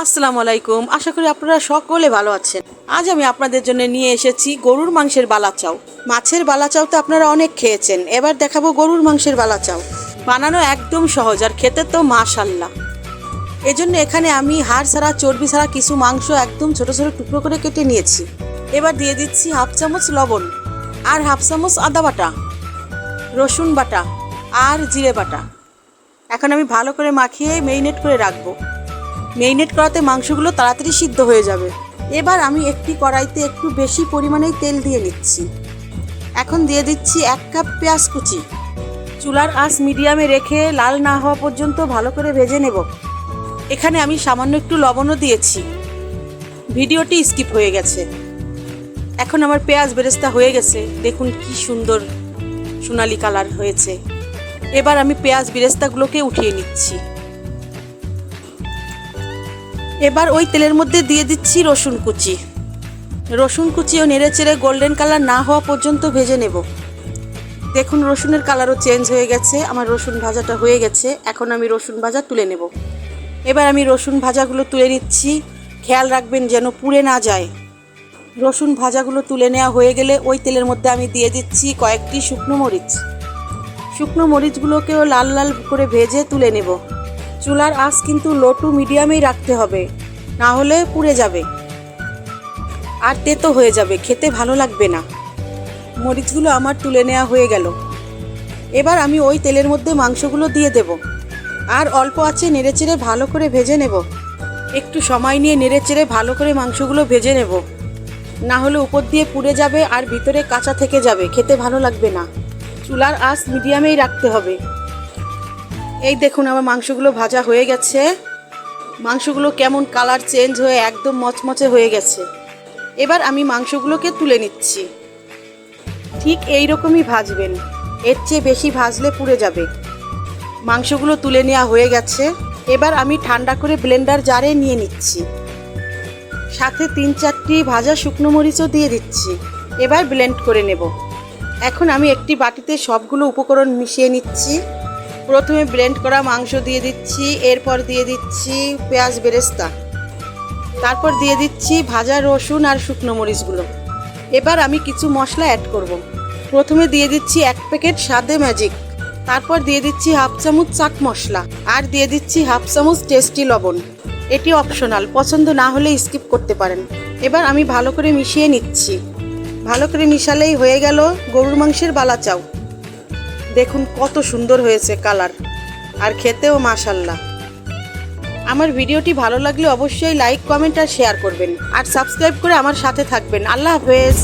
আসসালামু আলাইকুম। আশা করি আপনারা সকলে ভালো আছেন। আজ আমি আপনাদের জন্য নিয়ে এসেছি গরুর মাংসের বালাচাও। মাছের বালাচাও তো আপনারা অনেক খেয়েছেন, এবার দেখাবো গরুর মাংসের বালাচাও। বানানো একদম সহজ আর খেতে তো মাশাআল্লাহ। এজন্য এখানে আমি হাড় ছাড়া চর্বি ছাড়া কিছু মাংস একদম ছোট ছোট টুকরো করে কেটে নিয়েছি। এবার দিয়ে দিচ্ছি হাফ চামচ লবণ আর হাফ চামচ আদা বাটা, রসুন বাটা আর জিরে বাটা। এখন আমি ভালো করে মাখিয়ে মেরিনেট করে রাখবো। মেরিনেট করাতে মাংসগুলো তাড়াতাড়ি সিদ্ধ হয়ে যাবে। এবার আমি একটি কড়াইতে একটু বেশি পরিমাণেই তেল দিয়ে নিচ্ছি। এখন দিয়ে দিচ্ছি 1 কাপ পেঁয়াজ কুচি। চুলার আঁচ মিডিয়ামে রেখে লাল না হওয়া পর্যন্ত ভালো করে ভেজে নেব। এখানে আমি সামান্য একটু লবণও দিয়েছি। ভিডিওটি স্কিপ হয়ে গেছে। এখন আমার পেঁয়াজ বেরেস্তা হয়ে গেছে, দেখুন কি সুন্দর সোনালি কালার হয়েছে। এবার আমি পেঁয়াজ বেরেস্তাগুলোকে উঠিয়ে নিচ্ছি। এবার ওই তেলের মধ্যে দিয়ে দিচ্ছি রসুন কুচি। রসুন কুচিও নেড়ে চেড়ে গোল্ডেন কালার না হওয়া পর্যন্ত ভেজে নেব। দেখুন রসুনের কালারও চেঞ্জ হয়ে গেছে, আমার রসুন ভাজাটা হয়ে গেছে। এখন আমি রসুন ভাজা তুলে নেব। এবার আমি রসুন ভাজাগুলো তুলে নিচ্ছি। খেয়াল রাখবেন যেন পুড়ে না যায়। রসুন ভাজাগুলো তুলে নেওয়া হয়ে গেলে ওই তেলের মধ্যে আমি দিয়ে দিচ্ছি কয়েকটি শুকনো মরিচ। শুকনো মরিচগুলোকেও লাল লাল করে ভেজে তুলে নেব। চুলার আঁচ কিন্তু লো টু মিডিয়ামেই রাখতে হবে, না হলে পুড়ে যাবে আর তেতো হয়ে যাবে, খেতে ভালো লাগবে না। মরিচগুলো আমার তুলে নেওয়া হয়ে গেল। এবার আমি ওই তেলের মধ্যে মাংসগুলো দিয়ে দেব আর অল্প আঁচে নেড়েচেড়ে ভালো করে ভেজে নেব। একটু সময় নিয়ে নেড়েচেড়ে ভালো করে মাংসগুলো ভেজে নেব, না হলে উপর দিয়ে পুড়ে যাবে আর ভিতরে কাঁচা থেকে যাবে, খেতে ভালো লাগবে না। চুলার আঁচ মিডিয়ামেই রাখতে হবে। এই দেখুন আমার মাংসগুলো ভাজা হয়ে গেছে। মাংসগুলো কেমন কালার চেঞ্জ হয়ে একদম মচমচে হয়ে গেছে। এবার আমি মাংসগুলোকে তুলে নিচ্ছি। ঠিক এই রকমই ভাজবেন, এর চেয়ে বেশি ভাজলে পুড়ে যাবে। মাংসগুলো তুলে নেওয়া হয়ে গেছে। এবার আমি ঠান্ডা করে ব্লেন্ডার জারে নিয়ে নিচ্ছি। সাথে 3-4টি ভাজা শুকনো মরিচও দিয়ে দিচ্ছি। এবার ব্লেন্ড করে নেব। এখন আমি একটি বাটিতে সবগুলো উপকরণ মিশিয়ে নিচ্ছি। প্রথমে ব্লেন্ড করা মাংস দিয়ে দিচ্ছি, এরপর দিয়ে দিচ্ছি পেঁয়াজ বেরেস্তা, তারপর দিয়ে দিচ্ছি ভাজা রসুন আর শুকনো মরিচগুলো। এবার আমি কিছু মশলা অ্যাড করব। প্রথমে দিয়ে দিচ্ছি 1 প্যাকেট স্বাদে ম্যাজিক, তারপর দিয়ে দিচ্ছি হাফ চামচ চাট মশলা আর দিয়ে দিচ্ছি হাফ চামচ টেস্টি লবণ। এটি অপশনাল, পছন্দ না হলে স্কিপ করতে পারেন। এবার আমি ভালো করে মিশিয়ে নিচ্ছি। ভালো করে মিশালেই হয়ে গেল গরুর মাংসের বালাচাও। দেখুন কত সুন্দর হয়েছে কালার, আর খেতেও মাশাআল্লাহ। আমার ভিডিওটি ভালো লাগলে অবশ্যই লাইক, কমেন্ট আর শেয়ার করবেন আর সাবস্ক্রাইব করে আমার সাথে থাকবেন। আল্লাহ হাফেজ।